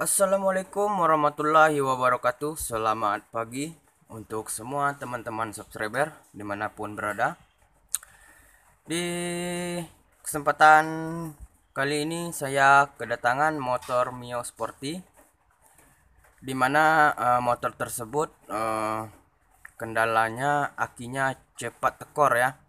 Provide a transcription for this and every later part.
Assalamualaikum warahmatullahi wabarakatuh. Selamat pagi untuk semua teman-teman subscriber dimanapun berada. Di kesempatan kali ini saya kedatangan motor Mio Sporty, dimana motor tersebut kendalanya akinya cepat tekor ya.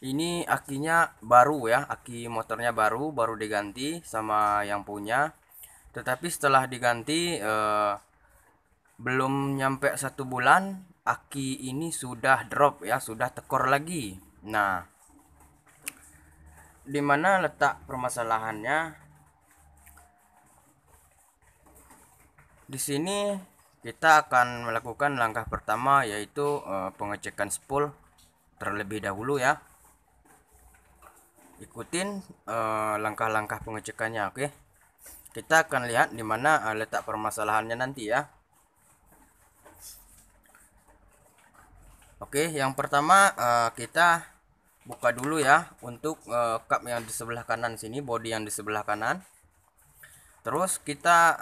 Ini akinya baru ya, aki motornya baru diganti sama yang punya. Tetapi setelah diganti belum nyampe 1 bulan, aki ini sudah drop ya, sudah tekor lagi. Nah, dimana letak permasalahannya? Di sini kita akan melakukan langkah pertama, yaitu pengecekan spool terlebih dahulu ya. Ikutin langkah-langkah pengecekannya, oke? Kita akan lihat di mana letak permasalahannya nanti ya. Oke, yang pertama kita buka dulu ya untuk kap yang di sebelah kanan sini, bodi yang di sebelah kanan. Terus kita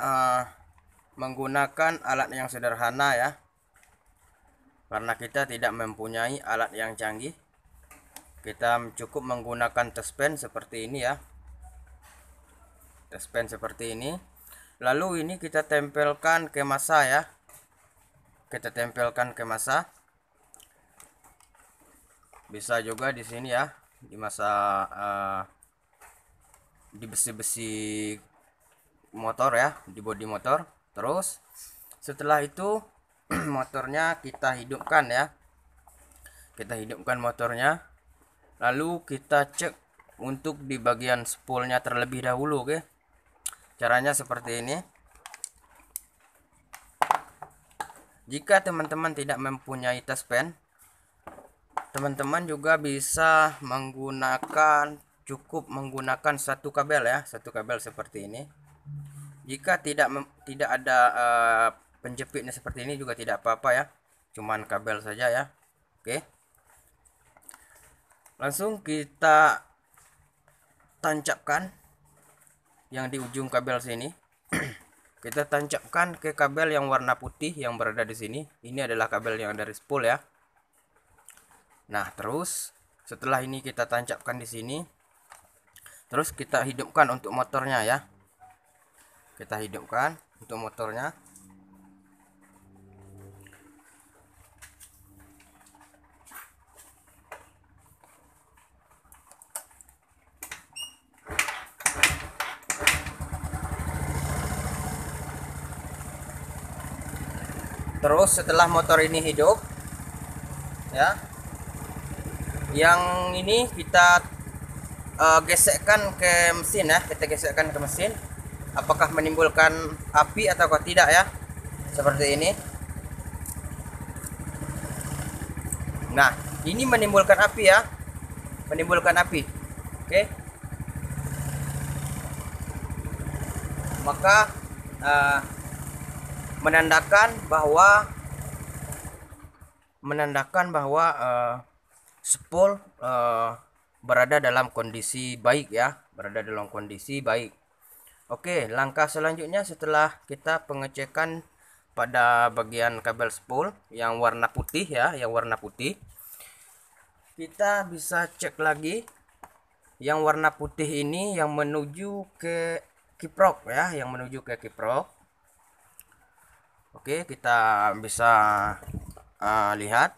menggunakan alat yang sederhana ya, karena kita tidak mempunyai alat yang canggih. Kita cukup menggunakan tespen seperti ini ya, tespen seperti ini. Lalu ini kita tempelkan ke masa ya, kita tempelkan ke masa. Bisa juga di sini ya, di masa di besi-besi motor ya, di bodi motor. Terus setelah itu motornya kita hidupkan ya, kita hidupkan motornya. Lalu kita cek untuk di bagian spoolnya terlebih dahulu, oke? Caranya seperti ini. Jika teman-teman tidak mempunyai tespen, teman-teman juga bisa cukup menggunakan satu kabel ya, satu kabel seperti ini. Jika tidak ada penjepitnya seperti ini juga tidak apa-apa ya, cuman kabel saja ya. Oke, langsung kita tancapkan yang di ujung kabel sini. Kita tancapkan ke kabel yang warna putih yang berada di sini. Ini adalah kabel yang dari spool ya. Nah, terus setelah ini kita tancapkan di sini. Terus kita hidupkan untuk motornya ya. Kita hidupkan untuk motornya. Terus setelah motor ini hidup ya, yang ini kita gesekkan ke mesin ya, kita gesekkan ke mesin. Apakah menimbulkan api atau tidak ya, seperti ini. Nah, ini menimbulkan api ya, menimbulkan api. Oke, maka menandakan bahwa spool berada dalam kondisi baik ya, berada dalam kondisi baik. Oke, langkah selanjutnya setelah kita pengecekan pada bagian kabel spool yang warna putih ya, yang warna putih, kita bisa cek lagi yang warna putih ini yang menuju ke kiprok ya, yang menuju ke kiprok. Oke, kita bisa lihat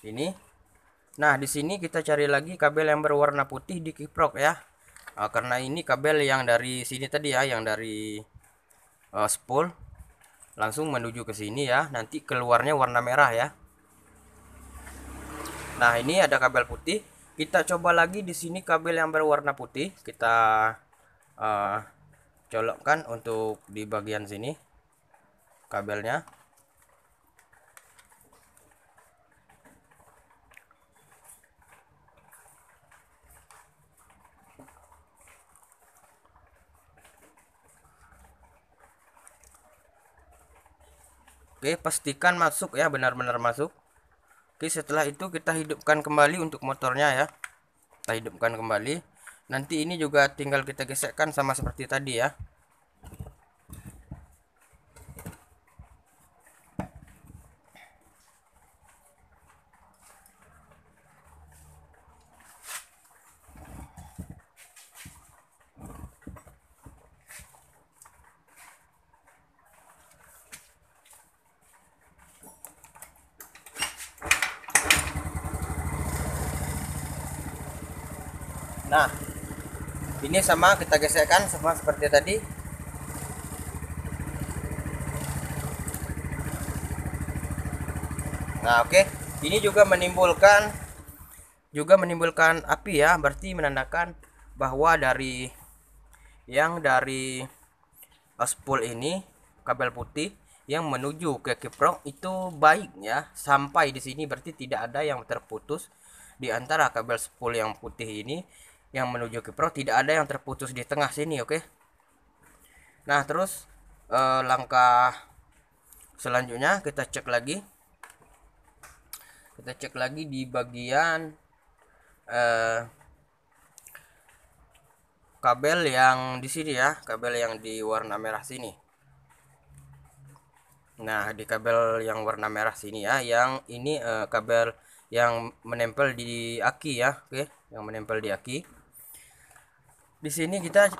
ini. Nah, di sini kita cari lagi kabel yang berwarna putih di kiprok ya. Karena ini kabel yang dari sini tadi ya, yang dari spool langsung menuju ke sini ya. Nanti keluarnya warna merah ya. Nah, ini ada kabel putih. Kita coba lagi di sini kabel yang berwarna putih. Kita colokkan untuk di bagian sini kabelnya. Oke, pastikan masuk ya, benar-benar masuk. Oke, setelah itu kita hidupkan kembali untuk motornya ya. Kita hidupkan kembali. Nanti ini juga tinggal kita gesekkan sama seperti tadi ya. Nah, ini sama kita gesekkan sama seperti tadi. Nah, oke. Ini juga menimbulkan api ya, berarti menandakan bahwa dari spool ini, kabel putih yang menuju ke kiprok itu baik ya. Sampai di sini berarti tidak ada yang terputus di antara kabel spool yang putih ini yang menuju kiprok, tidak ada yang terputus di tengah sini, oke. Nah, terus langkah selanjutnya kita cek lagi di bagian kabel yang di sini ya, kabel yang di warna merah sini. Nah, di kabel yang warna merah sini ya, yang ini kabel yang menempel di aki ya, oke, yang menempel di aki. Di sini kita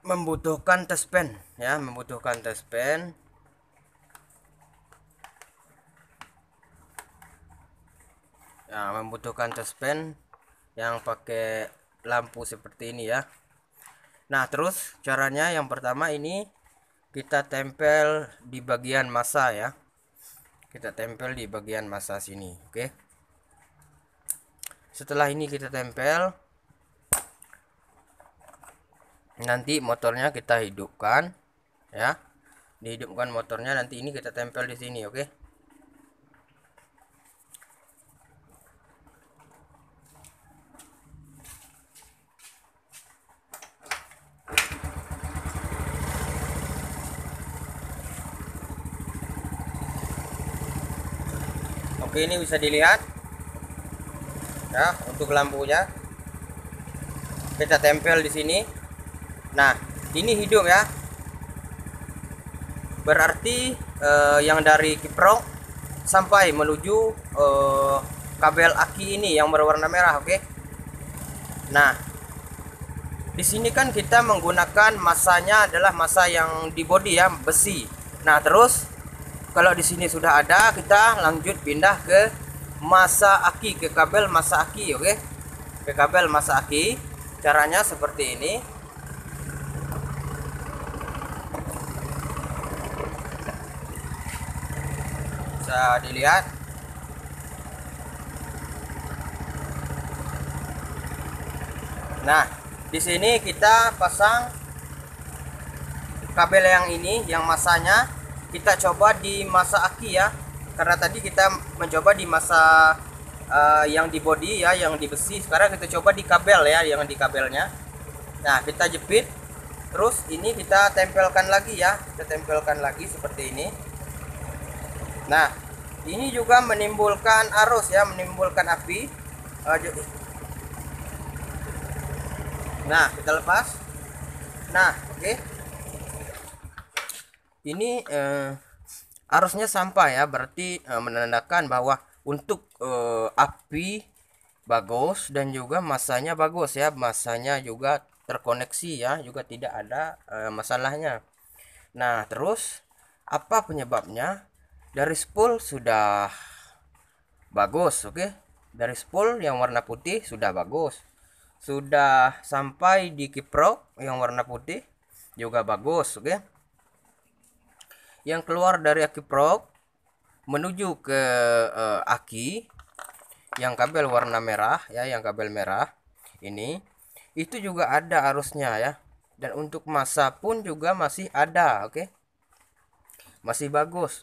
membutuhkan test pen ya, membutuhkan test pen. Ya, membutuhkan test pen yang pakai lampu seperti ini ya. Nah, terus caranya yang pertama ini kita tempel di bagian massa ya. Kita tempel di bagian massa sini, oke. Setelah ini kita tempel, nanti motornya kita hidupkan ya. Dihidupkan motornya, nanti ini kita tempel di sini, oke. Oke, ini bisa dilihat ya, untuk lampunya kita tempel di sini. Nah, ini hidup ya, berarti yang dari kiprok sampai menuju kabel aki ini yang berwarna merah, oke. Nah, di sini kan kita menggunakan masanya adalah masa yang di body ya, besi. Nah, terus kalau di sini sudah ada, kita lanjut pindah ke masa aki, ke kabel masa aki, oke. Ke kabel masa aki. Caranya seperti ini. Bisa dilihat. Nah, di sini kita pasang kabel yang ini, yang masanya kita coba di masa aki ya, karena tadi kita mencoba di masa yang di body ya, yang di besi. Sekarang kita coba di kabel ya, yang di kabelnya. Nah, kita jepit, terus ini kita tempelkan lagi ya, kita tempelkan lagi seperti ini. Nah, ini juga menimbulkan arus ya, menimbulkan api. Nah, kita lepas. Nah, oke. Ini arusnya sampai ya, berarti menandakan bahwa untuk api bagus dan juga masanya bagus ya, masanya juga terkoneksi ya, juga tidak ada masalahnya. Nah, terus apa penyebabnya? Dari spool sudah bagus, oke. Dari spool yang warna putih sudah bagus, sudah sampai di kiprok yang warna putih juga bagus, oke. Yang keluar dari aki prok menuju ke aki yang kabel warna merah ya, yang kabel merah ini itu juga ada arusnya ya, dan untuk massa pun juga masih ada, oke. Masih bagus.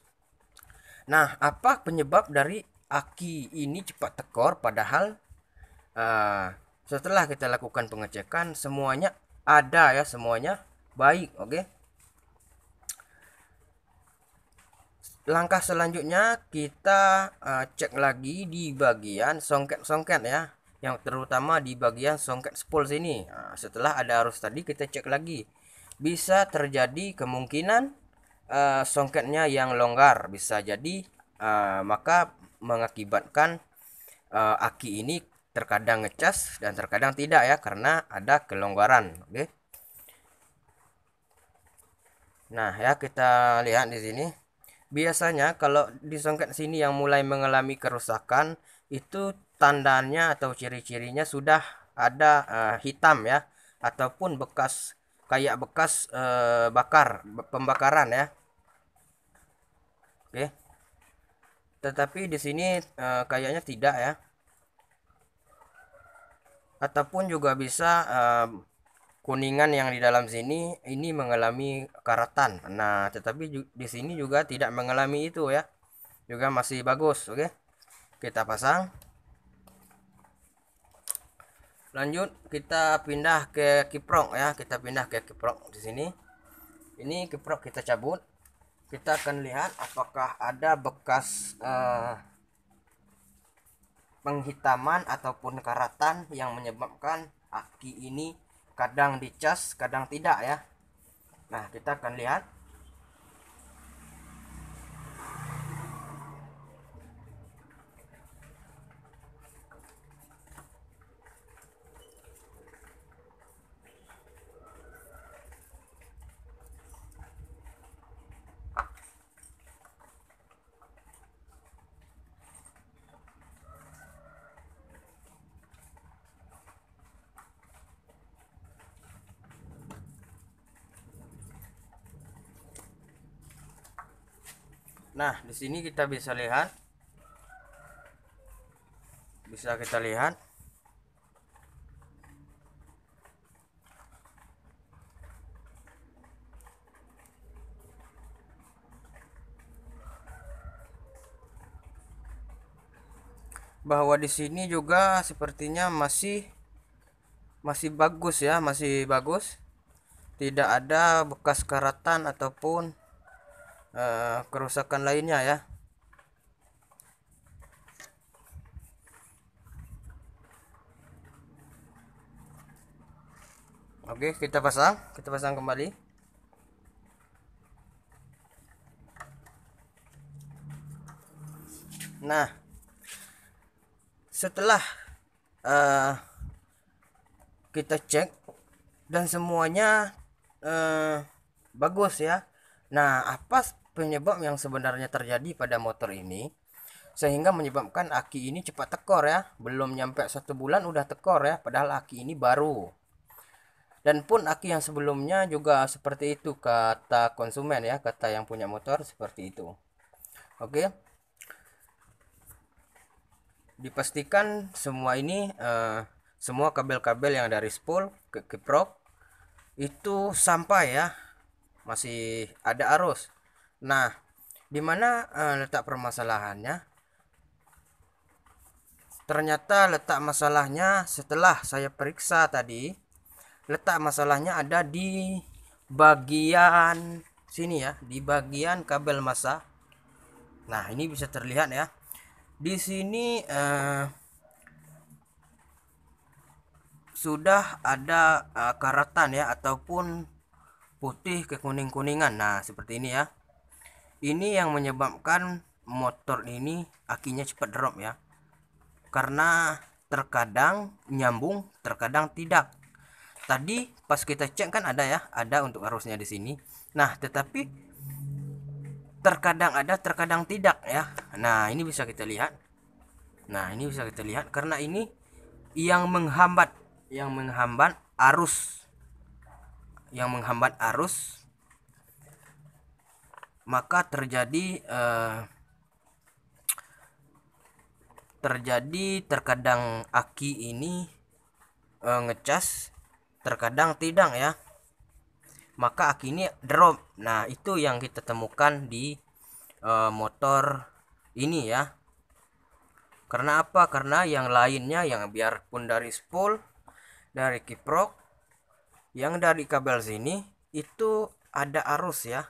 Nah, apa penyebab dari aki ini cepat tekor padahal setelah kita lakukan pengecekan semuanya ada ya, semuanya baik, oke. Langkah selanjutnya kita cek lagi di bagian songket-songket ya. yang terutama di bagian songket spool sini. Nah, setelah ada arus tadi kita cek lagi, bisa terjadi kemungkinan songketnya yang longgar, bisa jadi maka mengakibatkan aki ini terkadang ngecas dan terkadang tidak ya, karena ada kelonggaran. Oke. Nah, ya kita lihat di sini. Biasanya kalau di songket sini yang mulai mengalami kerusakan itu tandanya atau ciri-cirinya sudah ada hitam ya, ataupun bekas kayak bekas pembakaran ya. Oke. Tetapi di sini kayaknya tidak ya. Ataupun juga bisa kuningan yang di dalam sini ini mengalami karatan. Nah, tetapi di sini juga tidak mengalami itu ya. Juga masih bagus, oke. Kita pasang. Lanjut kita pindah ke kiprok ya. Kita pindah ke kiprok di sini. Ini kiprok kita cabut. Kita akan lihat apakah ada bekas penghitaman ataupun karatan yang menyebabkan aki ini kadang dicas, kadang tidak ya. Nah, kita akan lihat. Nah, di sini kita bisa lihat. Bisa kita lihat. Bahwa di sini juga sepertinya masih bagus ya, masih bagus. Tidak ada bekas karatan ataupun kerusakan lainnya ya. Oke, kita pasang kembali. Nah, setelah kita cek dan semuanya bagus ya. Nah, apa penyebab yang sebenarnya terjadi pada motor ini sehingga menyebabkan aki ini cepat tekor ya? Belum nyampe 1 bulan udah tekor ya, padahal aki ini baru. Dan pun aki yang sebelumnya juga seperti itu kata konsumen ya, kata yang punya motor seperti itu. Oke. Dipastikan semua ini semua kabel-kabel yang dari spool ke kiprok itu sampai ya, masih ada arus. Nah, dimana letak permasalahannya? Ternyata letak masalahnya setelah saya periksa tadi, letak masalahnya ada di bagian sini ya, di bagian kabel massa. Nah, ini bisa terlihat ya. Di sini sudah ada karatan ya, ataupun putih ke kuning-kuningan. Nah, seperti ini ya. Ini yang menyebabkan motor ini akinya cepat drop ya. Karena terkadang nyambung, terkadang tidak. Tadi pas kita cek kan ada ya, ada untuk arusnya di sini. Nah, tetapi terkadang ada, terkadang tidak ya. Nah, ini bisa kita lihat. Nah, ini bisa kita lihat karena ini yang menghambat arus. Yang menghambat arus, maka terjadi terkadang aki ini ngecas, terkadang tidak ya, maka aki ini drop. Nah, itu yang kita temukan di motor ini ya. Karena apa? Karena yang lainnya, yang biarpun dari spool, dari kiprok, yang dari kabel sini itu ada arus ya.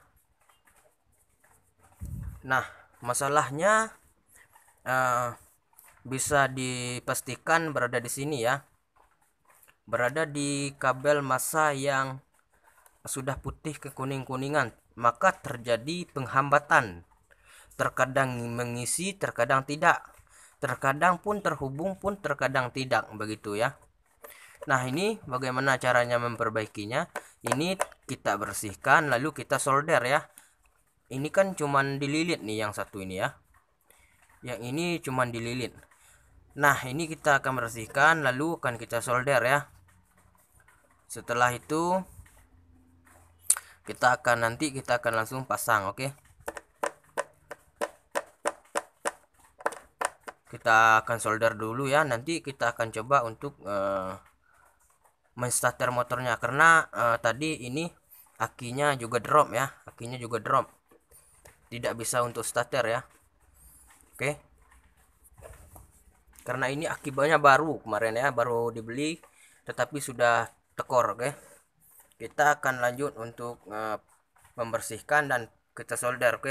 Nah, masalahnya bisa dipastikan berada di sini ya, berada di kabel massa yang sudah putih ke kuning-kuningan, maka terjadi penghambatan. Terkadang mengisi, terkadang tidak. Terkadang pun terhubung pun terkadang tidak, begitu ya. Nah, ini bagaimana caranya memperbaikinya? Ini kita bersihkan lalu kita solder ya. Ini kan cuman dililit nih yang satu ini ya. Yang ini cuman dililit. Nah, ini kita akan bersihkan lalu akan kita solder ya. Setelah itu kita akan langsung pasang, oke. Kita akan solder dulu ya. Nanti kita akan coba untuk menstarter motornya, karena tadi ini akinya juga drop ya, tidak bisa untuk starter ya. Oke, karena ini akibatnya baru kemarin ya, baru dibeli tetapi sudah tekor. Oke, kita akan lanjut untuk membersihkan dan kita solder.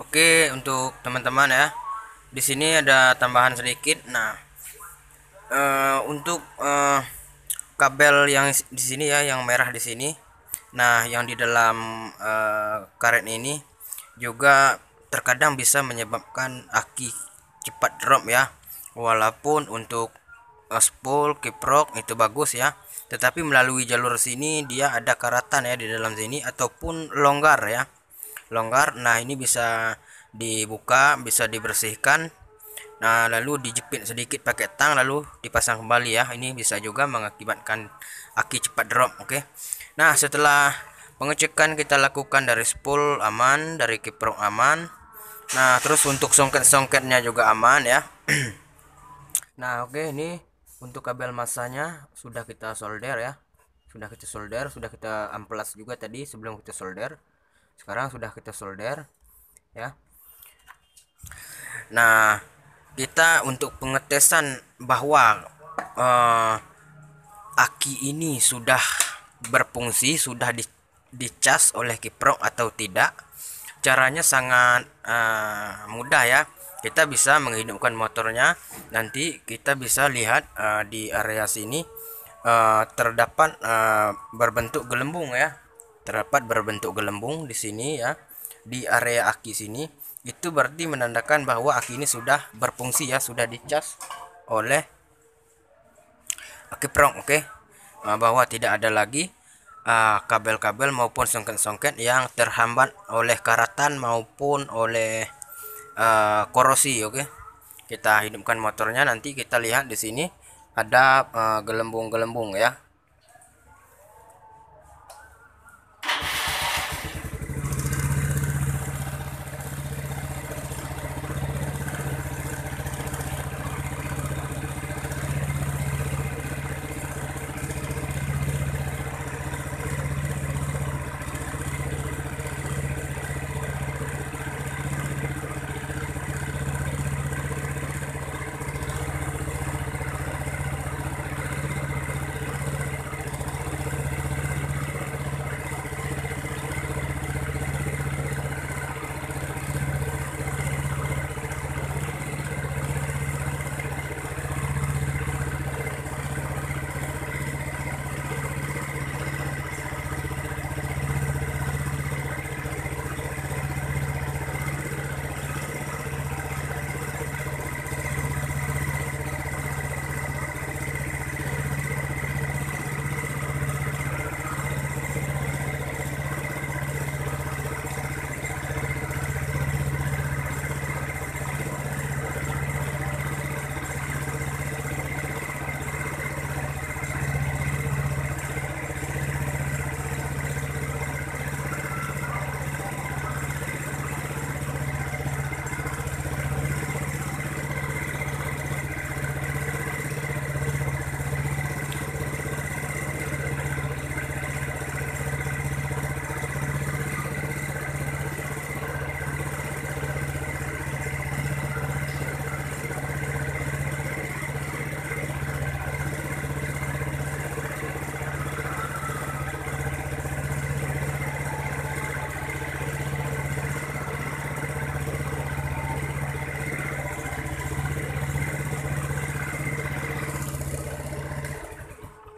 Oke, untuk teman-teman ya, di sini ada tambahan sedikit. Nah, untuk kabel yang di sini ya, yang merah di sini, nah yang di dalam karet ini juga terkadang bisa menyebabkan aki cepat drop ya. Walaupun untuk spool kiprok itu bagus ya, tetapi melalui jalur sini dia ada karatan ya di dalam sini, ataupun longgar ya, longgar. Nah, ini bisa dibuka, bisa dibersihkan. Nah, lalu dijepit sedikit pakai tang lalu dipasang kembali ya. Ini bisa juga mengakibatkan aki cepat drop. Oke. Nah, setelah pengecekan kita lakukan dari spool aman, dari kiprok aman. Nah, terus untuk songket-songketnya juga aman ya. Nah, oke, ini untuk kabel massanya sudah kita solder ya. Sudah kita amplas juga tadi sebelum kita solder. Sekarang sudah kita solder ya. Nah, kita untuk pengetesan bahwa aki ini sudah berfungsi, sudah dicas oleh kiprok atau tidak, caranya sangat mudah ya. Kita bisa menghidupkan motornya. Nanti kita bisa lihat di area sini terdapat berbentuk gelembung ya, di sini ya, di area aki sini. Itu berarti menandakan bahwa aki ini sudah berfungsi ya, sudah dicas oleh kiprok. Oke. Bahwa tidak ada lagi kabel-kabel maupun songket-songket yang terhambat oleh karatan maupun oleh korosi. Oke. Kita hidupkan motornya, nanti kita lihat di sini ada gelembung-gelembung ya.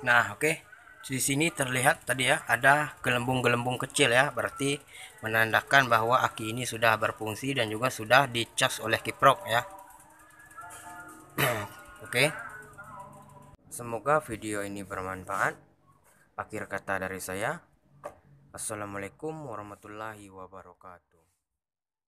Nah, oke. Di sini terlihat tadi ya ada gelembung-gelembung kecil ya, berarti menandakan bahwa aki ini sudah berfungsi dan juga sudah dicas oleh kiprok ya. Oke. Semoga video ini bermanfaat. Akhir kata dari saya, assalamualaikum warahmatullahi wabarakatuh.